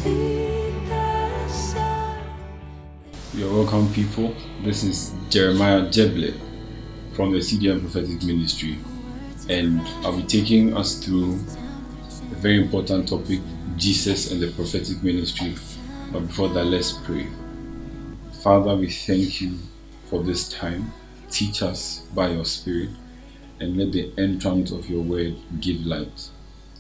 You're welcome, people. This is Jeremiah Jeble from the CDM Prophetic Ministry, and I'll be taking us through a very important topic, Jesus and the Prophetic Ministry. But before that, let's pray. Father, we thank you for this time. Teach us by your Spirit, and let the entrance of your word give light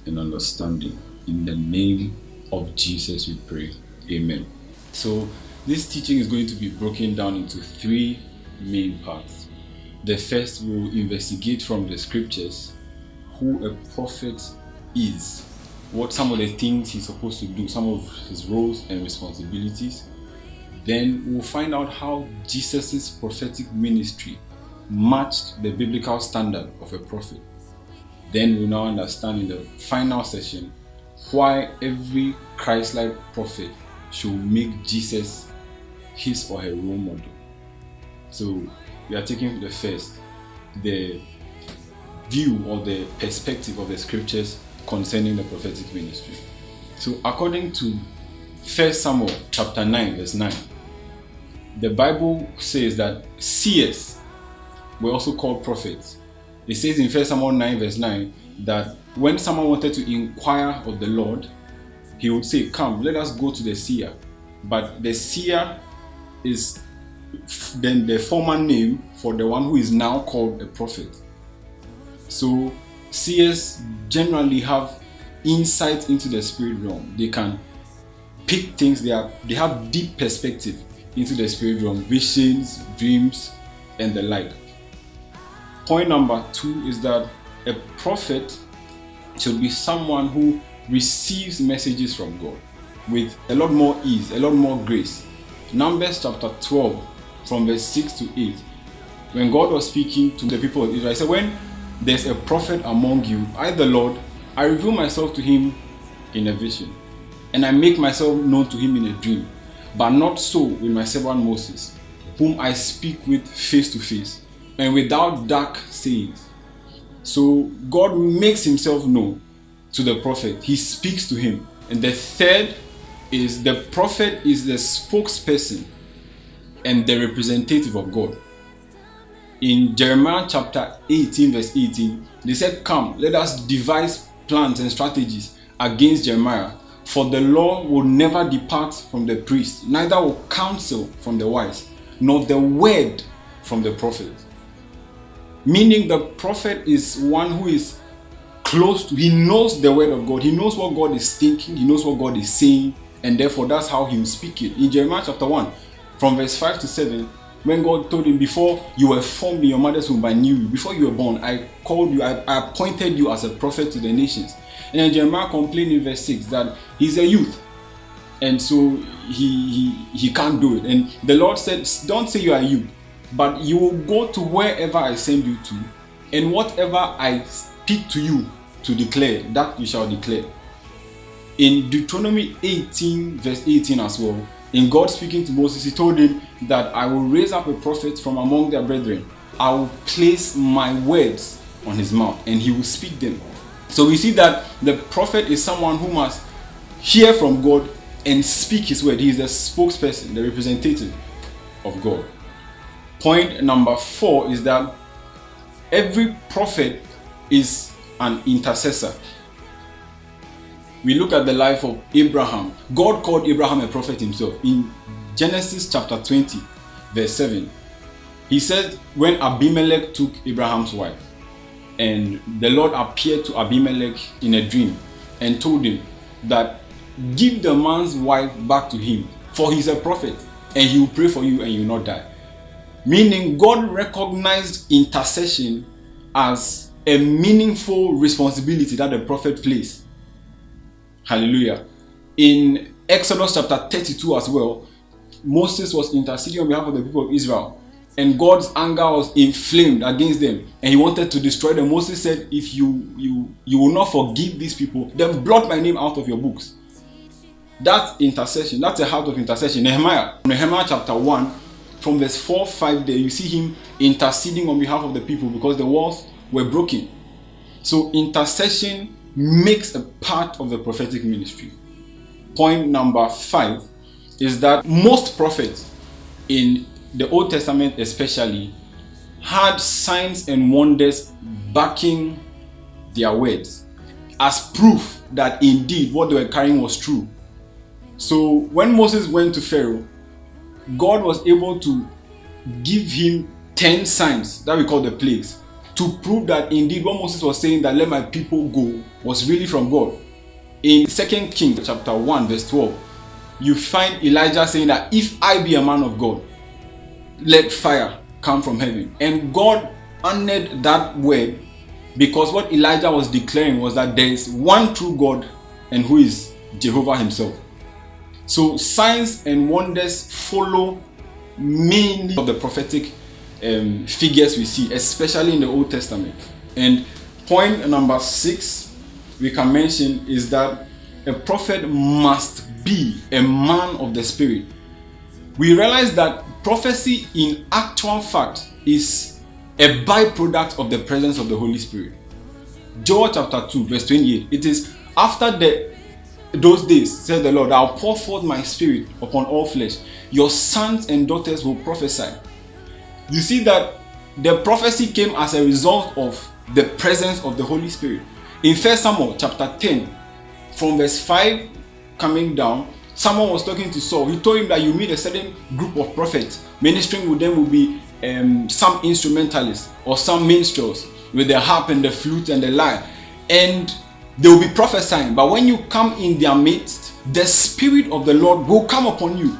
and understanding. In the name of Jesus we pray. Amen. So this teaching is going to be broken down into three main parts. The first, we will investigate from the scriptures who a prophet is, what some of the things he's supposed to do, some of his roles and responsibilities. Then we'll find out how Jesus' prophetic ministry matched the biblical standard of a prophet. Then we'll now understand in the final session why every Christ-like prophet should make Jesus his or her role model. So we are taking the first, the view or the perspective of the scriptures concerning the prophetic ministry. So according to 1 Samuel chapter 9 verse 9, the Bible says that seers were also called prophets. It says in 1 Samuel 9 verse 9 that when someone wanted to inquire of the Lord, he would say, "Come, let us go to the seer." But the seer is then the former name for the one who is now called a prophet. So seers generally have insight into the spirit realm. They can pick things, they have deep perspective into the spirit realm, visions, dreams, and the like. Point number 2 is that a prophet should be someone who receives messages from God with a lot more ease, a lot more grace. Numbers chapter 12 from verse 6 to 8, when God was speaking to the people of Israel, he said, "When there's a prophet among you, I the Lord, I reveal myself to him in a vision, and I make myself known to him in a dream. But not so with my servant Moses, whom I speak with face to face, and without dark sayings." So God makes himself known to the prophet. He speaks to him. And the third is the prophet is the spokesperson and the representative of God. In Jeremiah chapter 18 verse 18, they said, "Come, let us devise plans and strategies against Jeremiah. For the law will never depart from the priest, neither will counsel from the wise, nor the word from the prophet." Meaning the prophet is one who is close to, he knows the word of God, he knows what God is thinking, he knows what God is saying, and therefore that's how he will speak it. In Jeremiah chapter 1, from verse 5 to 7, when God told him, "Before you were formed in your mother's womb, I knew you. Before you were born, I called you, I appointed you as a prophet to the nations." And then Jeremiah complained in verse 6 that he's a youth, and so he can't do it. And the Lord said, "Don't say you are a youth, but you will go to wherever I send you to, and whatever I speak to you to declare, that you shall declare." In Deuteronomy 18 verse 18 as well, in God speaking to Moses, he told him that I will raise up a prophet from among their brethren. I will place my words on his mouth, and he will speak them. So we see that the prophet is someone who must hear from God and speak his word. He is the spokesperson, the representative of God. Point number 4 is that every prophet is an intercessor. We look at the life of Abraham. God called Abraham a prophet himself. In Genesis chapter 20 verse 7, he said when Abimelech took Abraham's wife, and the Lord appeared to Abimelech in a dream and told him that give the man's wife back to him, for he's a prophet, and he will pray for you and you will not die. Meaning God recognized intercession as a meaningful responsibility that the prophet plays. Hallelujah. In Exodus chapter 32 as well, Moses was interceding on behalf of the people of Israel, and God's anger was inflamed against them, and he wanted to destroy them. Moses said, "If you will not forgive these people, then blot my name out of your books." That's intercession. That's a heart of intercession. Nehemiah chapter 1, from verse 4-5 there, you see him interceding on behalf of the people because the walls were broken. So intercession makes a part of the prophetic ministry. point number 5 is that most prophets in the Old Testament especially had signs and wonders backing their words as proof that indeed what they were carrying was true. So when Moses went to Pharaoh, God was able to give him 10 signs that we call the plagues to prove that indeed what Moses was saying, that let my people go, was really from God. In 2 Kings chapter 1 verse 12, you find Elijah saying that if I be a man of God, let fire come from heaven. And God honored that word, because what Elijah was declaring was that there is one true God, and who is Jehovah himself. So signs and wonders follow mainly of the prophetic figures we see, especially in the Old Testament. And point number 6 we can mention is that a prophet must be a man of the Spirit. We realize that prophecy in actual fact is a byproduct of the presence of the Holy Spirit. Joel chapter 2 verse 28, it is after those days, says the Lord, I'll pour forth my spirit upon all flesh. Your sons and daughters will prophesy. You see that the prophecy came as a result of the presence of the Holy Spirit. In 1 Samuel chapter 10, from verse 5 coming down, someone was talking to Saul. He told him that you meet a certain group of prophets. Ministering with them will be some instrumentalists or some minstrels with the harp and the flute and the lyre. And they will be prophesying. But when you come in their midst, the Spirit of the Lord will come upon you.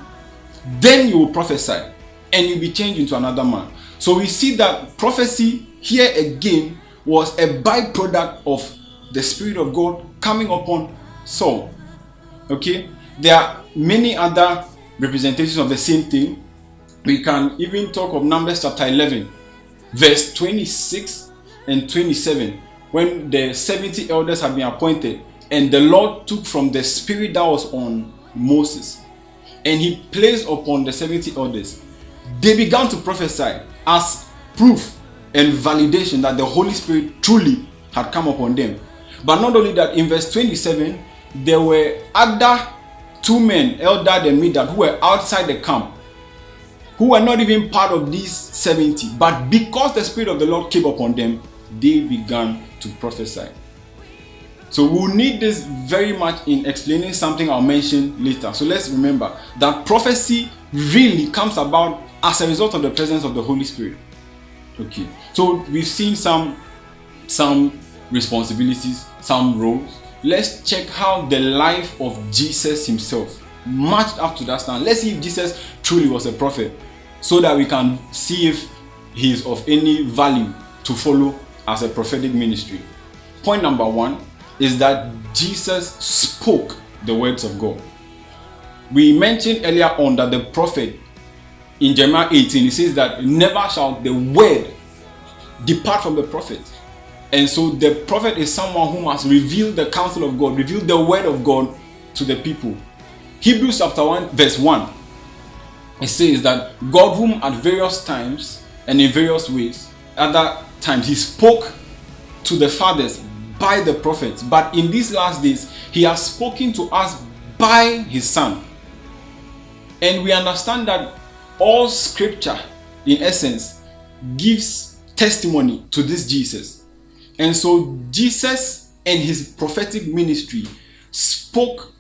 Then you will prophesy and you'll be changed into another man. So we see that prophecy here again was a byproduct of the Spirit of God coming upon Saul. Okay? There are many other representations of the same thing. We can even talk of Numbers chapter 11, verse 26 and 27, when the 70 elders have been appointed, and the Lord took from the spirit that was on Moses, and he placed upon the 70 elders. They began to prophesy as proof and validation that the Holy Spirit truly had come upon them. But not only that, in verse 27, there were other 2 men, Eldad and Medad, who were outside the camp, who were not even part of these 70. But because the Spirit of the Lord came upon them, they began to prophesy. So we'll need this very much in explaining something I'll mention later. So let's remember that prophecy really comes about as a result of the presence of the Holy Spirit. Okay, so we've seen some responsibilities, some roles. Let's check how the life of Jesus himself matched up to that stand. Let's see if Jesus truly was a prophet, so that we can see if he is of any value to follow as a prophetic ministry. Point number 1 is that Jesus spoke the words of God. We mentioned earlier on that the prophet in Jeremiah 18, he says that never shall the word depart from the prophet. And so the prophet is someone who must reveal the counsel of God, reveal the word of God to the people. Hebrews chapter 1 verse 1, it says that God, whom at various times and in various ways, other times he spoke to the fathers by the prophets, but in these last days he has spoken to us by his Son. And we understand that all scripture in essence gives testimony to this Jesus. And so Jesus and his prophetic ministry spoke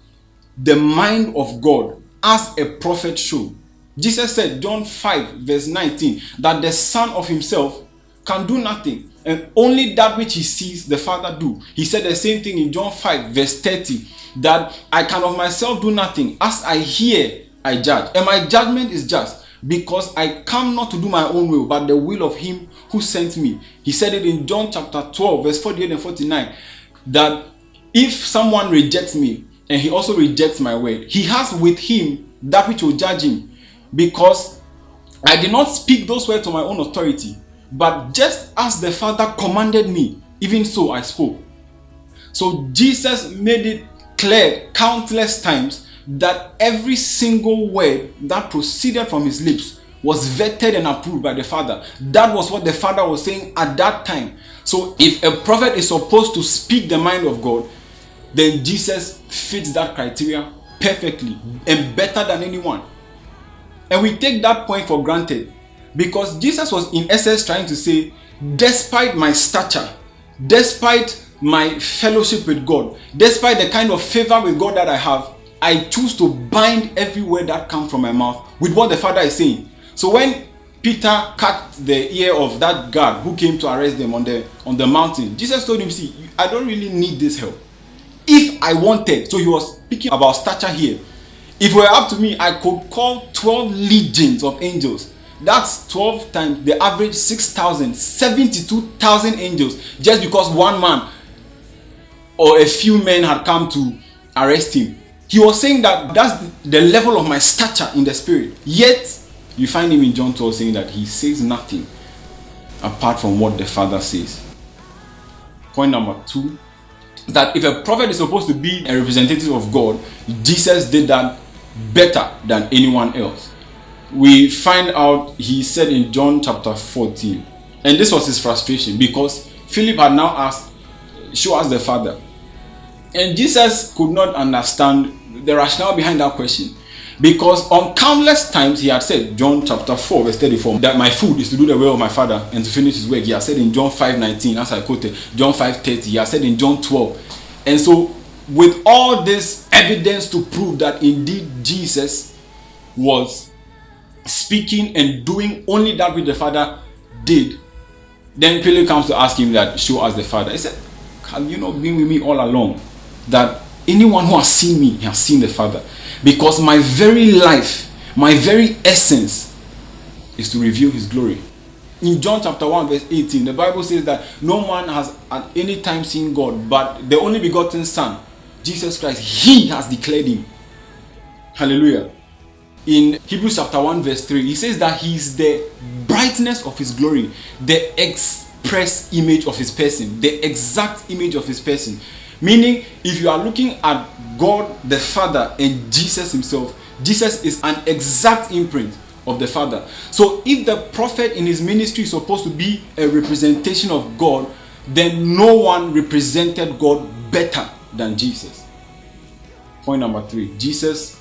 the mind of God as a prophet should. Jesus said, John 5 verse 19, that the Son of himself can do nothing, and only that which he sees the Father do. He said the same thing in John 5 verse 30, that I can of myself do nothing. As I hear, I judge, and my judgment is just, because I come not to do my own will, but the will of him who sent me. He said it in John chapter 12 verse 48 and 49, that if someone rejects me and he also rejects my word, he has with him that which will judge him, because I did not speak those words on my own authority, but just as the Father commanded me, even so I spoke. So Jesus made it clear countless times that every single word that proceeded from his lips was vetted and approved by the Father. That was what the Father was saying at that time. So if a prophet is supposed to speak the mind of God, then Jesus fits that criteria perfectly and better than anyone. And we take that point for granted because Jesus was in essence trying to say, despite my stature, despite my fellowship with God, despite the kind of favor with God that I have, I choose to bind every word that comes from my mouth with what the Father is saying. So when Peter cut the ear of that guard who came to arrest them on the mountain, Jesus told him, see, I don't really need this help. If I wanted, so he was speaking about stature here. If it were up to me, I could call 12 legions of angels. That's 12 times the average 6,000, 72,000 angels, just because one man or a few men had come to arrest him. He was saying that that's the level of my stature in the spirit. Yet, you find him in John 12 saying that he says nothing apart from what the Father says. Point number 2 is that if a prophet is supposed to be a representative of God, Jesus did that better than anyone else. We find out he said in John chapter 14, and this was his frustration because Philip had now asked, show us the Father. And Jesus could not understand the rationale behind that question. Because on countless times he had said, John chapter 4 verse 34, that my food is to do the will of my Father and to finish his work. He has said in John 5:19, as I quoted, John 5:30, he has said in John 12. And so with all this evidence to prove that indeed Jesus was speaking and doing only that which the Father did, then Philip comes to ask him that, show us the Father. He said, have you not been with me all along? That anyone who has seen me has seen the Father. Because my very life, my very essence is to reveal his glory. In John chapter 1 verse 18, the Bible says that no man has at any time seen God, but the only begotten Son, Jesus Christ, he has declared him. Hallelujah. In Hebrews chapter 1 verse 3, he says that he is the brightness of his glory, the express image of his person, the exact image of his person. Meaning, if you are looking at God the Father and Jesus himself, Jesus is an exact imprint of the Father. So if the prophet in his ministry is supposed to be a representation of God, then no one represented God better than Jesus. Point number 3, Jesus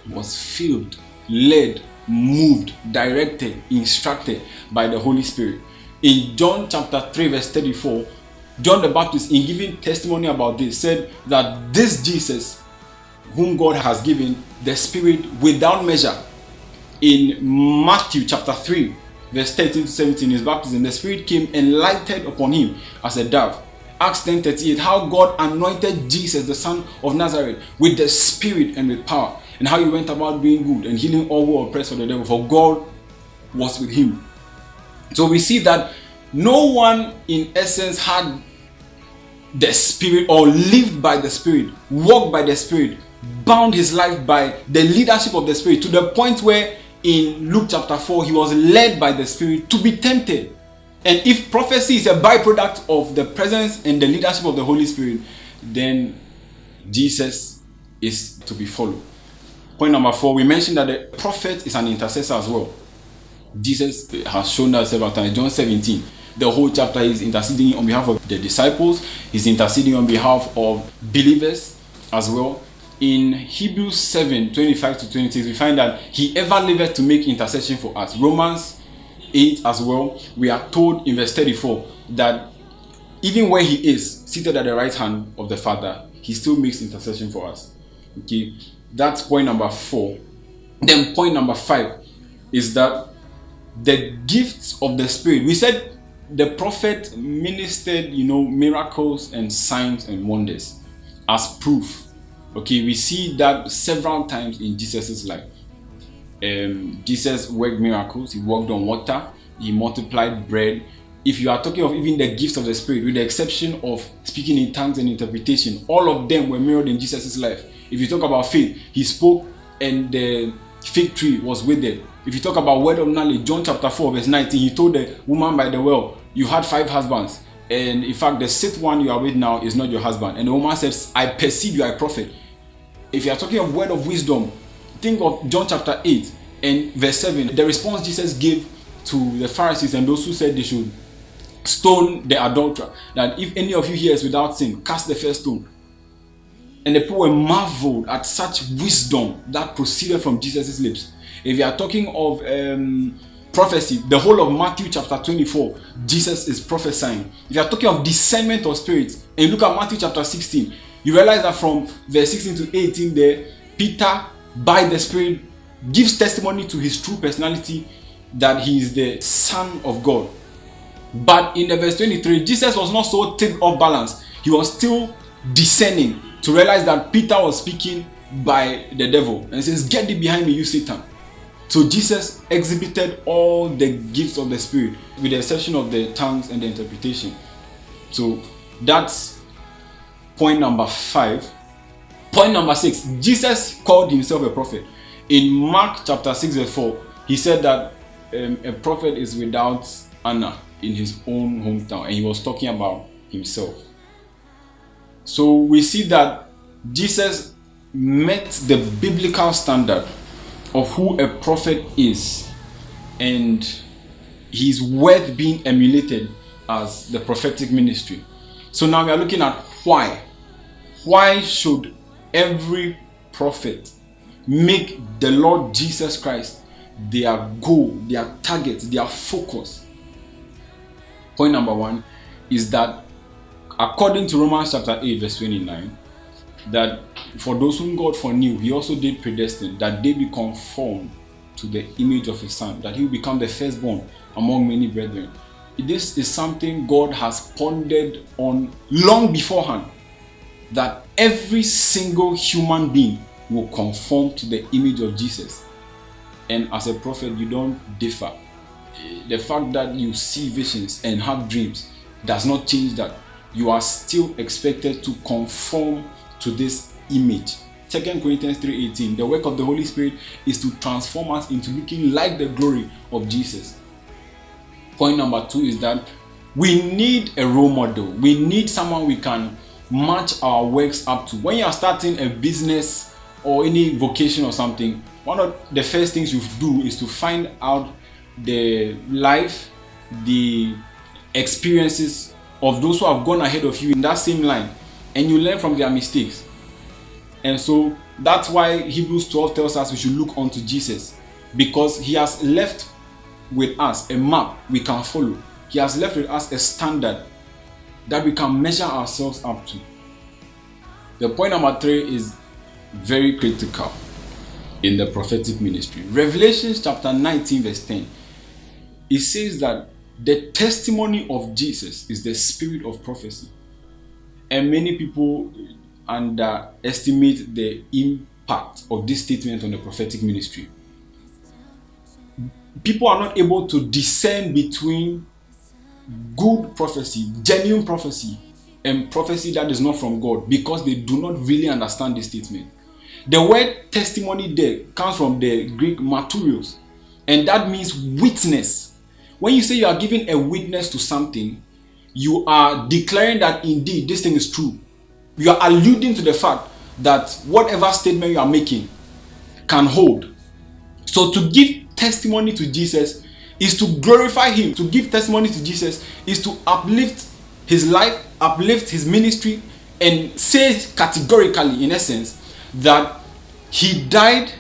was filled, led, moved, directed, instructed by the Holy Spirit. In John chapter 3 verse 34, John the Baptist, in giving testimony about this, said that this Jesus whom God has given the Spirit without measure. In Matthew chapter 3 verse 13 to 17, his baptism, the Spirit came and lighted upon him as a dove. Acts 10:38, how God anointed Jesus the son of Nazareth with the Spirit and with power, and how he went about doing good and healing all who were oppressed of the devil, for God was with him. So we see that no one in essence had the Spirit or lived by the Spirit, walked by the Spirit, bound his life by the leadership of the Spirit, to the point where in Luke chapter 4 he was led by the Spirit to be tempted. And if prophecy is a byproduct of the presence and the leadership of the Holy Spirit, then Jesus is to be followed. Point number 4, we mentioned that the prophet is an intercessor as well. Jesus has shown that several times. John 17, the whole chapter is interceding on behalf of the disciples. He's interceding on behalf of believers as well. In Hebrews 7:25 to 26, we find that he ever liveth to make intercession for us. Romans 8 as well, we are told in verse 34 that even where he is seated at the right hand of the Father, he still makes intercession for us. Okay, that's point number 4. Then point number 5 is that the gifts of the Spirit. We said the prophet ministered, miracles and signs and wonders as proof. Okay, we see that several times in Jesus' life. Jesus worked miracles. He walked on water. He multiplied bread. If you are talking of even the gifts of the Spirit, with the exception of speaking in tongues and interpretation, all of them were mirrored in Jesus' life. If you talk about faith, he spoke and the fig tree was withered. If you talk about word of knowledge, John chapter 4 verse 19, he told the woman by the well, you had 5 husbands, and in fact the 6th one you are with now is not your husband. And the woman says, I perceive you are a prophet. If you are talking of word of wisdom, think of John chapter 8 and verse 7, the response Jesus gave to the Pharisees and those who said they should stone the adulterer, that if any of you here is without sin, cast the first stone. And the people were marveled at such wisdom that proceeded from Jesus' lips. If you are talking of prophecy, the whole of Matthew chapter 24, Jesus is prophesying. If you are talking of discernment of spirits, and you look at Matthew chapter 16, you realize that from verse 16 to 18 there, Peter, by the Spirit, gives testimony to his true personality that he is the Son of God. But in the verse 23, Jesus was not so tipped off balance. He was still discerning to realize that Peter was speaking by the devil, and says, "Get thee behind me, you Satan." So Jesus exhibited all the gifts of the Spirit, with the exception of the tongues and the interpretation. So that's point number 5. Point number 6, Jesus called himself a prophet. In Mark chapter 6 verse 4, he said that a prophet is without honor in his own hometown, and he was talking about himself. So we see that Jesus met the biblical standard of who a prophet is, and he's worth being emulated as the prophetic ministry. So now we are looking at why. Why should every prophet make the Lord Jesus Christ their goal, their target, their focus? Point number 1 is that according to Romans chapter 8 verse 29, that for those whom God foreknew, he also did predestine that they be conformed to the image of his Son, that he will become the firstborn among many brethren. This is something God has pondered on long beforehand, that every single human being will conform to the image of Jesus. And as a prophet, you don't differ. The fact that you see visions and have dreams does not change that. You are still expected to conform to this image. 2 Corinthians 3:18, the work of the Holy Spirit is to transform us into looking like the glory of Jesus. Point number 2 is that we need a role model. We need someone we can match our works up to. When you are starting a business or any vocation or something, one of the first things you do is to find out the life, the experiences of those who have gone ahead of you in that same line, and you learn from their mistakes. And so that's why Hebrews 12 tells us we should look unto Jesus, because he has left with us a map we can follow. He has left with us a standard that we can measure ourselves up to. The point number 3 is very critical in the prophetic ministry. Revelation chapter 19 verse 10, it says that the testimony of Jesus is the spirit of prophecy. And many people underestimate the impact of this statement on the prophetic ministry. People are not able to discern between good prophecy, genuine prophecy, and prophecy that is not from God, because they do not really understand this statement. The word testimony there comes from the Greek martyrios, and that means witness. When you say you are giving a witness to something, you are declaring that indeed this thing is true. You are alluding to the fact that whatever statement you are making can hold. So to give testimony to Jesus is to glorify him. To give testimony to Jesus is to uplift his life, uplift his ministry, and say categorically, in essence, that he died,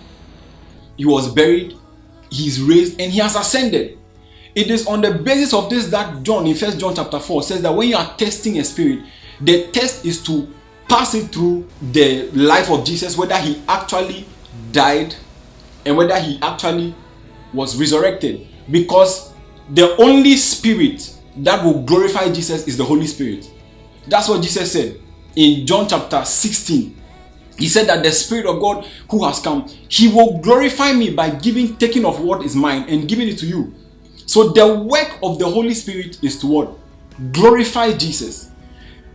he was buried, he is raised, and he has ascended. It is on the basis of this that John, in 1 John chapter 4, says that when you are testing a spirit, the test is to pass it through the life of Jesus, whether he actually died and whether he actually was resurrected. Because the only spirit that will glorify Jesus is the Holy Spirit. That's what Jesus said in John chapter 16. He said that the Spirit of God who has come, he will glorify me by taking of what is mine and giving it to you. So the work of the Holy Spirit is to what? Glorify Jesus.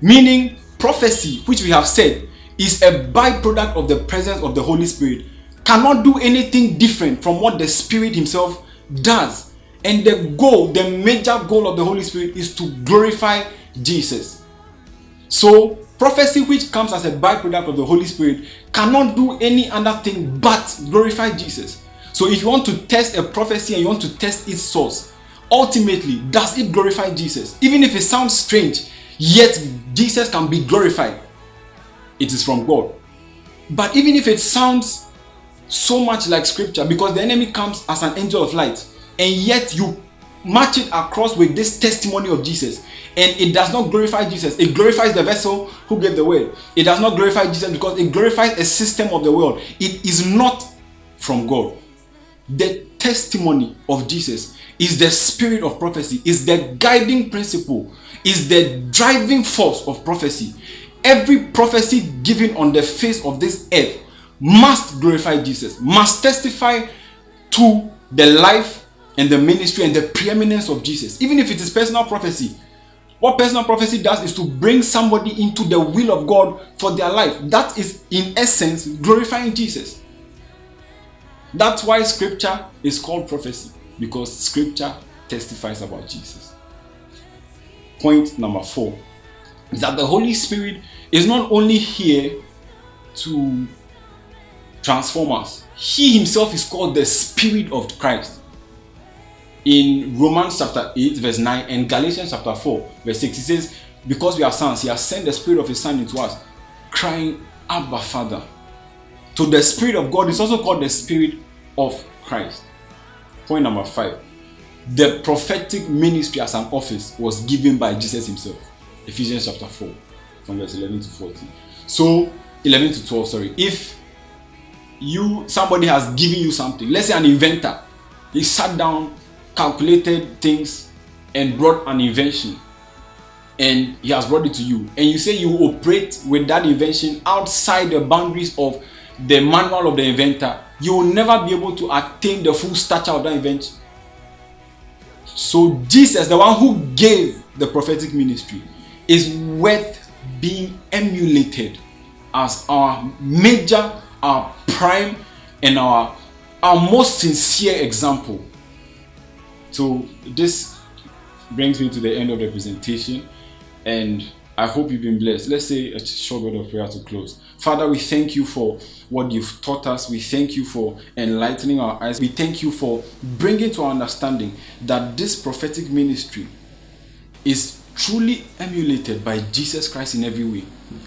Meaning prophecy, which we have said is a byproduct of the presence of the Holy Spirit, cannot do anything different from what the Spirit himself does. And the goal, the major goal of the Holy Spirit is to glorify Jesus. So prophecy, which comes as a byproduct of the Holy Spirit, cannot do any other thing but glorify Jesus. So if you want to test a prophecy and you want to test its source, ultimately, does it glorify Jesus? Even if it sounds strange, yet Jesus can be glorified. It is from God. But even if it sounds so much like scripture, because the enemy comes as an angel of light, and yet you match it across with this testimony of Jesus, and it does not glorify Jesus. It glorifies the vessel who gave the word. It does not glorify Jesus because it glorifies a system of the world. It is not from God. The testimony of Jesus is the spirit of prophecy, is the guiding principle, is the driving force of prophecy. Every prophecy given on the face of this earth must glorify Jesus, must testify to the life and the ministry and the preeminence of Jesus. Even if it is personal prophecy, what personal prophecy does is to bring somebody into the will of God for their life. That is, in essence, glorifying Jesus. That's why scripture is called prophecy, because scripture testifies about Jesus. Point number 4 is that the Holy Spirit is not only here to transform us. He himself is called the Spirit of Christ. In Romans chapter 8 verse 9 and Galatians chapter 4 verse 6, he says, because we are sons, he has sent the Spirit of his Son into us, crying, Abba, Father. So the Spirit of God is also called the Spirit of Christ. Point number 5. The prophetic ministry as an office was given by Jesus himself. Ephesians chapter 4 from verse 11 to 14. So 11 to 12, sorry. If somebody has given you something, let's say an inventor, he sat down, calculated things and brought an invention, and he has brought it to you, and you say you operate with that invention outside the boundaries of the manual of the inventor, you will never be able to attain the full stature of that invention. So Jesus, the one who gave the prophetic ministry, is worth being emulated as our major, our prime, and our most sincere example. So this brings me to the end of the presentation, and I hope you've been blessed. Let's say a short word of prayer to close. Father, we thank you for what you've taught us. We thank you for enlightening our eyes. We thank you for bringing to our understanding that this prophetic ministry is truly emulated by Jesus Christ in every way.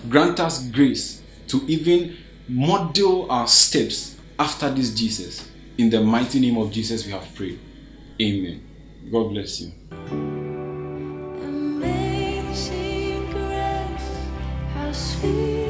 Grant us grace to even model our steps after this Jesus. In the mighty name of Jesus we have prayed. Amen. God bless you. Amazing grace, how sweet.